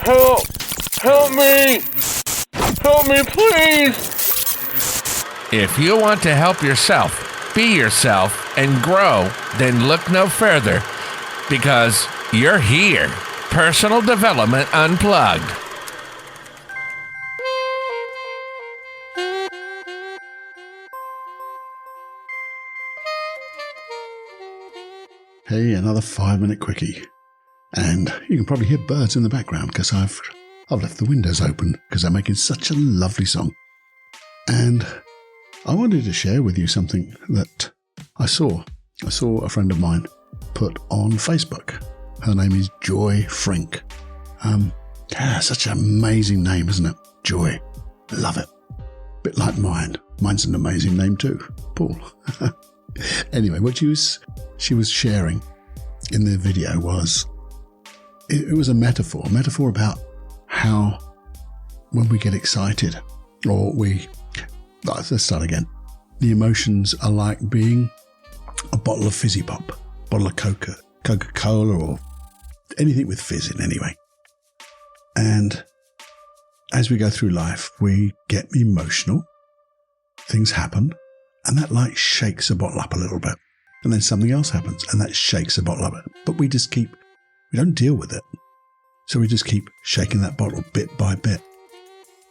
Help! Help me! Help me, please! If you want to help yourself, be yourself, and grow, then look no further, because you're here. Personal Development Unplugged. Hey, another 5-minute quickie. And you can probably hear birds in the background because I've left the windows open because they're making such a lovely song. And I wanted to share with you something that I saw. I saw a friend of mine put on Facebook. Her name is Joy Frink. Such an amazing name, isn't it? Joy. Love it. Bit like mine. Mine's an amazing name too. Paul. Anyway, what she was sharing in the video was, it was a metaphor about how when we get excited or let's start again. The emotions are like being a bottle of fizzy pop, bottle of Coca-Cola or anything with fizz in anyway. And as we go through life, we get emotional, things happen, and that like shakes a bottle up a little bit. And then something else happens and that shakes a bottle up. But we don't deal with it. So we just keep shaking that bottle bit by bit.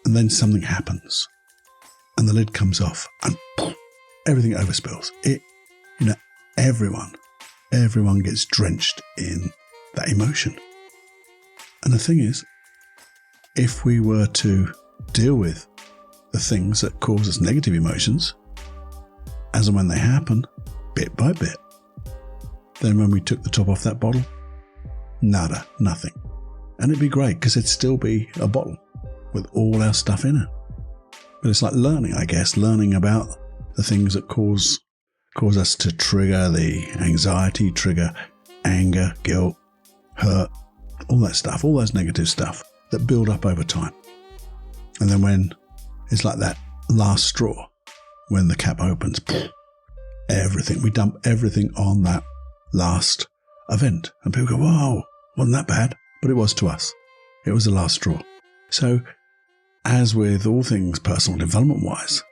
And then something happens and the lid comes off and boom, everything overspills. Everyone gets drenched in that emotion. And the thing is, if we were to deal with the things that cause us negative emotions, as and when they happen, bit by bit, then when we took the top off that bottle, nada, nothing. And it'd be great because it'd still be a bottle with all our stuff in it. But it's like learning, I guess, learning about the things that cause us to trigger the anxiety, trigger anger, guilt, hurt, all that stuff, all those negative stuff that build up over time. And then when it's like that last straw, when the cap opens, we dump everything on that last event. And people go, whoa, wasn't that bad? But it was to us. It was the last straw. So, as with all things personal development wise,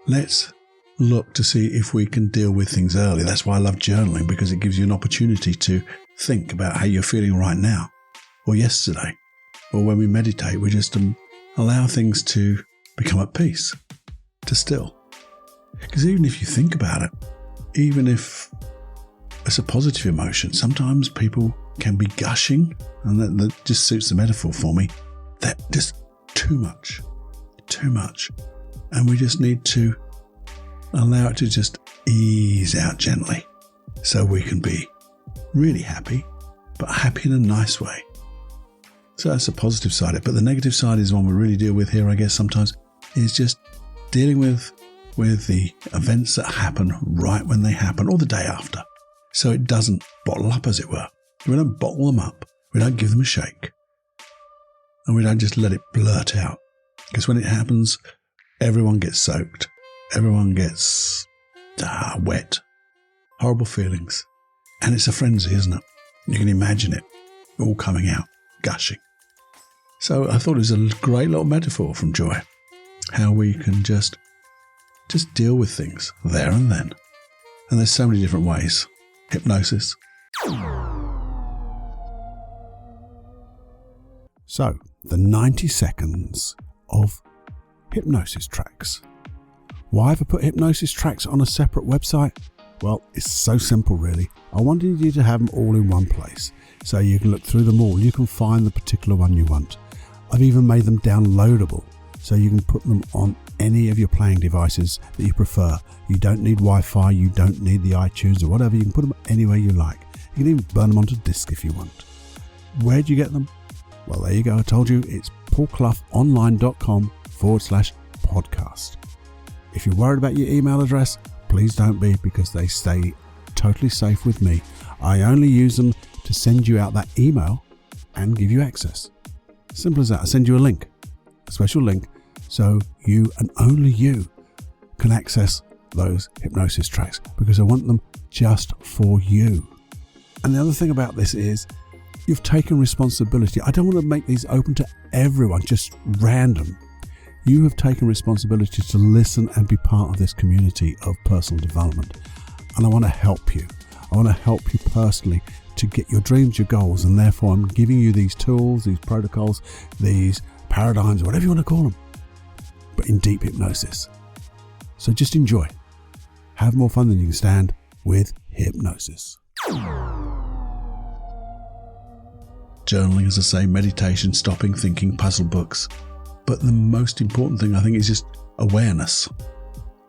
let's look to see if we can deal with things early. That's why I love journaling, because it gives you an opportunity to think about how you're feeling right now or yesterday. Or when we meditate, we just allow things to become at peace, to still. Because even if you think about it, even if it's a positive emotion, sometimes people can be gushing, and that just suits the metaphor for me. That just too much. And we just need to allow it to just ease out gently so we can be really happy, but happy in a nice way. So that's the positive side of it. But the negative side is one we really deal with here, I guess, sometimes, is just dealing with the events that happen right when they happen or the day after. So it doesn't bottle up, as it were. We don't bottle them up. We don't give them a shake. And we don't just let it blurt out. Because when it happens, everyone gets soaked. Everyone gets wet. Horrible feelings. And it's a frenzy, isn't it? You can imagine it all coming out, gushing. So I thought it was a great little metaphor from Joy. How we can just deal with things there and then. And there's so many different ways. Hypnosis. So, the 90 seconds of hypnosis tracks. Why have I put hypnosis tracks on a separate website? Well, it's so simple really. I wanted you to have them all in one place, so you can look through them all. You can find the particular one you want. I've even made them downloadable, so you can put them on any of your playing devices that you prefer. You don't need Wi-Fi, you don't need the iTunes or whatever. You can put them anywhere you like. You can even burn them onto disk if you want. Where do you get them? Well, there you go. I told you, it's paulcloughonline.com/podcast. If you're worried about your email address, please don't be, because they stay totally safe with me. I only use them to send you out that email and give you access. Simple as that. I send you a link, a special link, so you and only you can access those hypnosis tracks, because I want them just for you. And the other thing about this is, You've taken responsibility. I don't want to make these open to everyone, just random. You have taken responsibility to listen and be part of this community of personal development. And I want to help you. I want to help you personally to get your dreams, your goals, and therefore I'm giving you these tools, these protocols, these paradigms, whatever you want to call them, but in deep hypnosis. So just enjoy. Have more fun than you can stand with hypnosis. Journaling, as I say, meditation, stopping, thinking, puzzle books. But the most important thing, I think, is just awareness.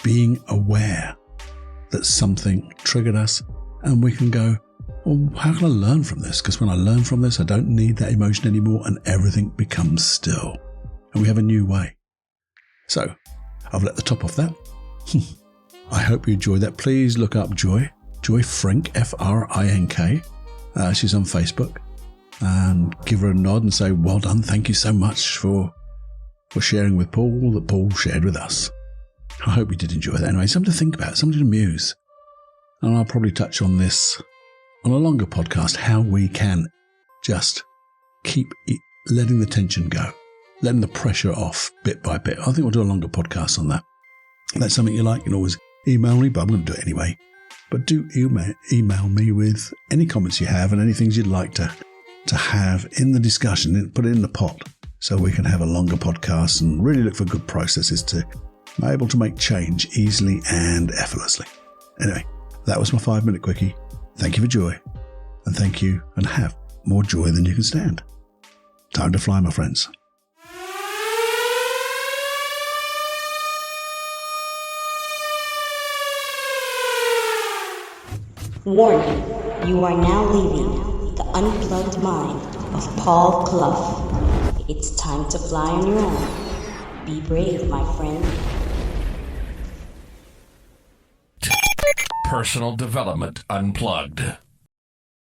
Being aware that something triggered us, and we can go, well, how can I learn from this? Because when I learn from this, I don't need that emotion anymore, and everything becomes still. And we have a new way. So, I've let the top off that. I hope you enjoyed that. Please look up Joy Frink, Frink. She's on Facebook. And give her a nod and say, well done, thank you so much for sharing with Paul that Paul shared with us. I hope you did enjoy that. Anyway, something to think about, something to muse. And I'll probably touch on this on a longer podcast, how we can just keep letting the tension go, letting the pressure off bit by bit. I think we'll do a longer podcast on that. If that's something you like, you can always email me, but I'm going to do it anyway. But do email me with any comments you have and any things you'd like to have in the discussion, and put it in the pot so we can have a longer podcast and really look for good processes to be able to make change easily and effortlessly. Anyway, that was my 5-minute quickie. Thank you for joy, and thank you, and have more joy than you can stand. Time to fly, my friends. Warning, you are now leaving the unplugged mind of Paul Clough. It's time to fly on your own. Be brave, my friend. Personal Development Unplugged.